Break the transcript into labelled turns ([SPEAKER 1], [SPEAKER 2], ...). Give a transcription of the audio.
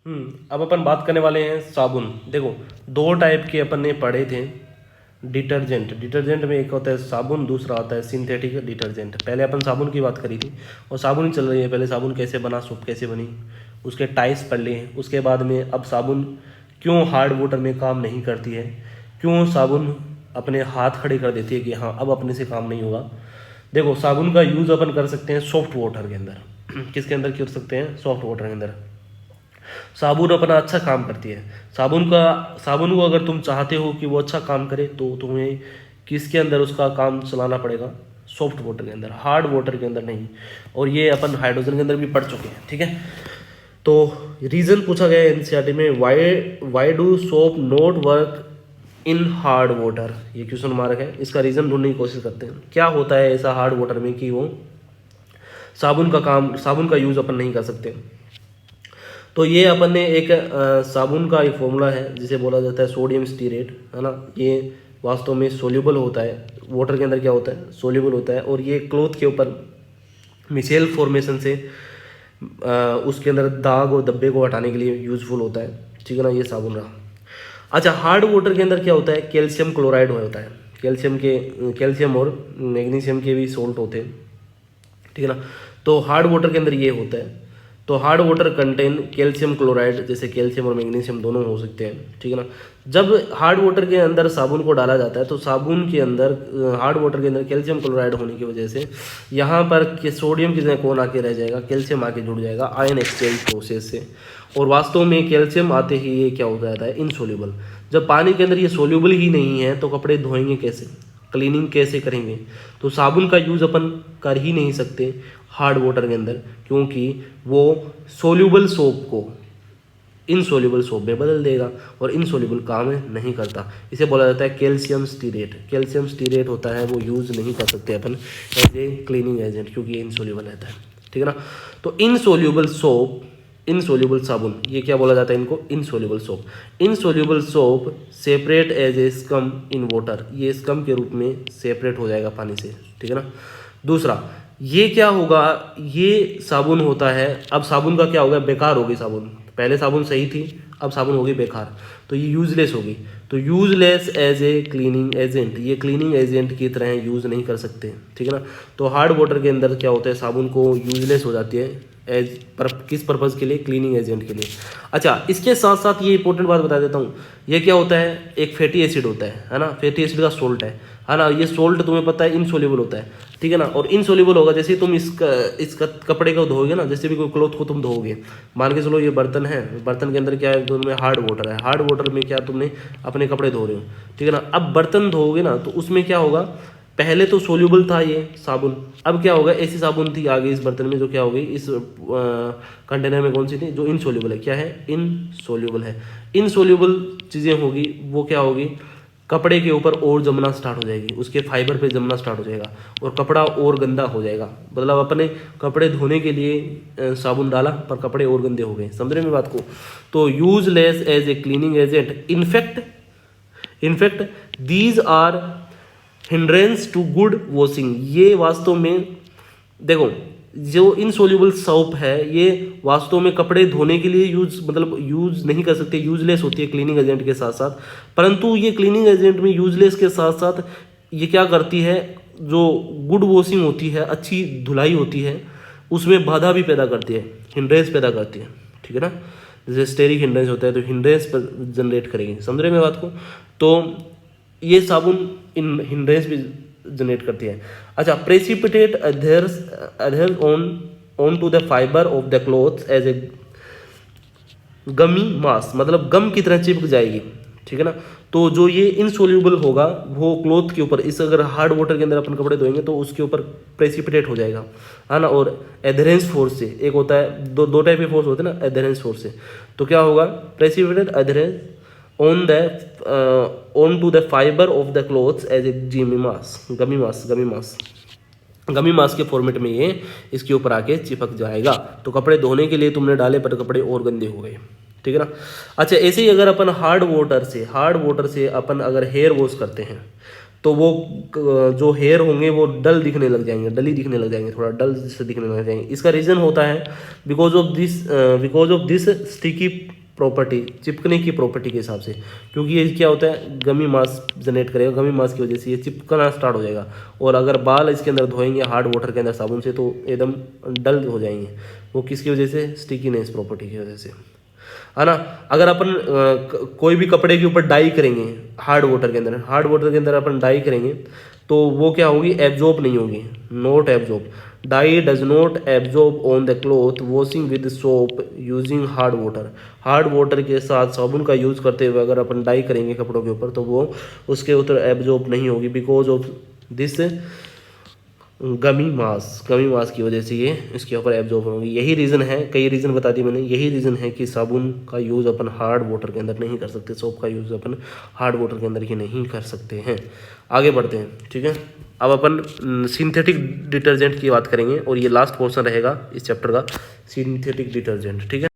[SPEAKER 1] अब अपन बात करने वाले हैं साबुन। देखो, दो टाइप के अपन ने पढ़े थे डिटर्जेंट। डिटर्जेंट में एक होता है साबुन, दूसरा होता है सिंथेटिक डिटर्जेंट। पहले अपन साबुन की बात करी थी और साबुन ही चल रही है। पहले साबुन कैसे बना, सोप कैसे बनी, उसके टाइप्स पढ़ लिए हैं। उसके बाद में अब साबुन क्यों हार्ड वाटर में काम नहीं करती है, क्यों साबुन अपने हाथ खड़े कर देती है कि हाँ अब अपने से काम नहीं होगा। देखो, साबुन का यूज़ अपन कर सकते हैं सॉफ्ट वाटर के अंदर। किसके अंदर कर सकते हैं? सॉफ्ट वाटर के अंदर। साबुन अपना अच्छा काम करती है। साबुन को अगर तुम चाहते हो कि वो अच्छा काम करे तो तुम्हें किसके अंदर उसका काम चलाना पड़ेगा? सॉफ्ट वाटर के अंदर, हार्ड वाटर के अंदर नहीं। और ये अपन हाइड्रोजन के अंदर भी पढ़ चुके हैं, ठीक है। तो रीज़न पूछा गया है एनसीईआरटी में, why do soap not work in hard water. ये क्वेश्चन मार्क है। इसका रीज़न ढूंढने की कोशिश करते हैं, क्या होता है ऐसा हार्ड वाटर में कि वो साबुन का यूज़ अपन नहीं कर सकते। तो ये अपन ने एक साबुन का एक फॉर्मूला है जिसे बोला जाता है सोडियम स्टीरेट, है ना। ये वास्तव में सोल्यूबल होता है वाटर के अंदर। क्या होता है? सोल्यूबल होता है। और ये क्लॉथ के ऊपर मिसेल फॉर्मेशन से उसके अंदर दाग और धब्बे को हटाने के लिए यूजफुल होता है, ठीक है ना। ये साबुन रहा। अच्छा, हार्ड वाटर के अंदर क्या होता है? कैल्शियम क्लोराइड होता है। कैल्शियम और मैग्नीशियम के भी सोल्ट होते हैं, ठीक है ना। तो हार्ड वाटर के अंदर ये होता है। तो hard water contain calcium chloride, जैसे कैल्शियम और मैग्नीशियम दोनों हो सकते हैं, ठीक है ना। जब हार्ड वाटर के अंदर साबुन को डाला जाता है तो साबुन के अंदर हार्ड वाटर के अंदर कैल्शियम क्लोराइड होने की वजह से यहाँ पर सोडियम की जगह कौन आके रह जाएगा? कैल्शियम आके जुड़ जाएगा आयन एक्सचेंज प्रोसेस से। और वास्तव में कैल्शियम आते ही ये क्या हो जाता है? इनसोल्यूबल। जब पानी के अंदर ये सोल्यूबल ही नहीं है तो कपड़े धोएंगे कैसे, क्लीनिंग कैसे करेंगे? तो साबुन का यूज़ अपन कर ही नहीं सकते हार्ड वाटर के अंदर, क्योंकि वो सोल्यूबल सोप को इनसोल्यूबल सोप में बदल देगा और इनसोल्यूबल काम नहीं करता। इसे बोला जाता है कैल्शियम स्टीरेट। कैल्शियम स्टीरेट होता है, वो यूज़ नहीं कर सकते अपन एज ए क्लीनिंग एजेंट, क्योंकि ये इनसोल्यूबल रहता है, ठीक है ना। तो इनसोल्यूबल सोप, इनसोल्यूबल साबुन, ये क्या बोला जाता है इनको? Insoluble soap. Insoluble soap separate as a scum in water. ये स्कम के रूप में सेपरेट हो जाएगा पानी से, ठीक है ना। दूसरा, ये क्या होगा? ये साबुन होता है। अब साबुन का क्या होगा? बेकार होगी साबुन। पहले साबुन सही थी, अब साबुन होगी बेकार, तो ये यूजलेस होगी। तो useless as a cleaning agent, ये क्लीनिंग एजेंट की तरह यूज़ नहीं कर सकते, ठीक है ना। तो हार्ड वाटर के अंदर क्या होता है? साबुन को यूजलेस हो जाती है किस पर्पज़ के लिए? क्लीनिंग एजेंट के लिए। अच्छा, इसके साथ साथ ये इंपॉर्टेंट बात बता देता हूँ। ये क्या होता है? एक फैटी एसिड होता है ना। फैटी एसिड का सोल्ट है ना। ये सोल्ट तुम्हें पता है इनसोल्यूबल होता है, ठीक है ना। और इनसोल्यूबल होगा जैसे तुम इसका कपड़े को धोओगे ना, जैसे भी कोई क्लॉथ को तुम धोओगे, मान के चलो ये बर्तन है, बर्तन के अंदर क्या है? तुमने हार्ड वाटर है। हार्ड वाटर में क्या तुमने अपने कपड़े धो रहे हो, ठीक है ना। अब बर्तन धोओगे ना तो उसमें क्या होगा? पहले तो सोल्यूबल था ये साबुन, अब क्या होगा? ऐसी साबुन थी आगे इस बर्तन में जो क्या हो गई, इस कंटेनर में कौन सी थी? जो इनसोल्यूबल है। क्या है? इनसोल्यूबल है। इनसोल्यूबल चीज़ें होगी वो क्या होगी? कपड़े के ऊपर और जमना स्टार्ट हो जाएगी, उसके फाइबर पे जमना स्टार्ट हो जाएगा और कपड़ा और गंदा हो जाएगा। मतलब अपने कपड़े धोने के लिए साबुन डाला पर कपड़े और गंदे हो गए। समझ रहे हैं बात को? तो useless as a cleaning agent. In fact these are hindrance to good washing. ये वास्तव में देखो, जो इनसोल्यूबल सोप है ये वास्तव में कपड़े धोने के लिए यूज नहीं कर सकते, यूजलेस होती है क्लीनिंग एजेंट के साथ साथ। परंतु ये क्लीनिंग एजेंट में यूजलेस के साथ साथ ये क्या करती है? जो गुड वॉशिंग होती है, अच्छी धुलाई होती है, उसमें बाधा भी पैदा करती है, हिंड्रेंस पैदा करती है, ठीक है ना। जैसे स्टेरिक हिंड्रेंस होता है तो हिंड्रेंस जनरेट करेगी। समझ रहे हैं बात को? तो ये साबुन इन हिंड्रेंस भी जनरेट करती है। अच्छा, precipitate adheres on to the fibre of the cloth as a gummy mass, मतलब गम की तरह चिपक जाएगी, ठीक है ना। तो जो ये इनसोल्यूबल होगा वो क्लॉथ के ऊपर, इस अगर हार्ड वाटर के अंदर अपन कपड़े धोएंगे तो उसके ऊपर प्रेसिपिटेट हो जाएगा, है ना। और एडहेरेंस फोर्स से, एक होता है दो टाइप के फोर्स होते हैं ना, एडहेरेंस फोर्स से, तो क्या होगा? Precipitate adherence on to the fiber of the clothes as a गमी मास के फॉर्मेट में ये इसके ऊपर आके चिपक जाएगा। तो कपड़े धोने के लिए तुमने डाले पर कपड़े और गंदे हो गए, ठीक है ना। अच्छा, ऐसे ही अगर अपन हार्ड वाटर से अपन अगर हेयर वॉश करते हैं तो वो जो हेयर होंगे वो डली दिखने लग जाएंगे, थोड़ा डल से दिखने लग जाएंगे। इसका रीज़न होता है because of this sticky property, चिपकने की प्रॉपर्टी के हिसाब से, क्योंकि ये क्या होता है गमी मास जनरेट करेगा, गमी मास की वजह से ये चिपकना स्टार्ट हो जाएगा। और अगर बाल इसके अंदर धोएंगे हार्ड वाटर के अंदर साबुन से तो एकदम डल हो जाएंगे, वो किसकी वजह से, स्टिकीनेस प्रॉपर्टी की वजह से, है ना। अगर अपन कोई भी कपड़े के ऊपर डाई करेंगे हार्ड वाटर के अंदर, हार्ड वाटर के अंदर अपन डाई करेंगे तो वो क्या होगी, एब्जॉर्ब नहीं होगी, not absorb. Dye does not absorb on the cloth washing with soap using hard water. Hard water के साथ साबुन का यूज़ करते हुए अगर अपन डाई करेंगे कपड़ों के ऊपर तो वो उसके ऊपर एब्जॉर्ब नहीं होगी, बिकॉज ऑफ दिस गमी मास की वजह से ये इसके ऊपर एब्जॉर्ब होंगी। यही रीज़न है, कई रीज़न बता दिए मैंने, यही रीज़न है कि साबुन का यूज़ अपन हार्ड वाटर के अंदर नहीं कर सकते, सोप का यूज़ अपन हार्ड वाटर के अंदर ही नहीं कर सकते हैं। आगे बढ़ते हैं, ठीक है। अब अपन सिंथेटिक डिटर्जेंट की बात करेंगे और ये लास्ट पोर्शन रहेगा इस चैप्टर का, सिंथेटिक डिटर्जेंट, ठीक है।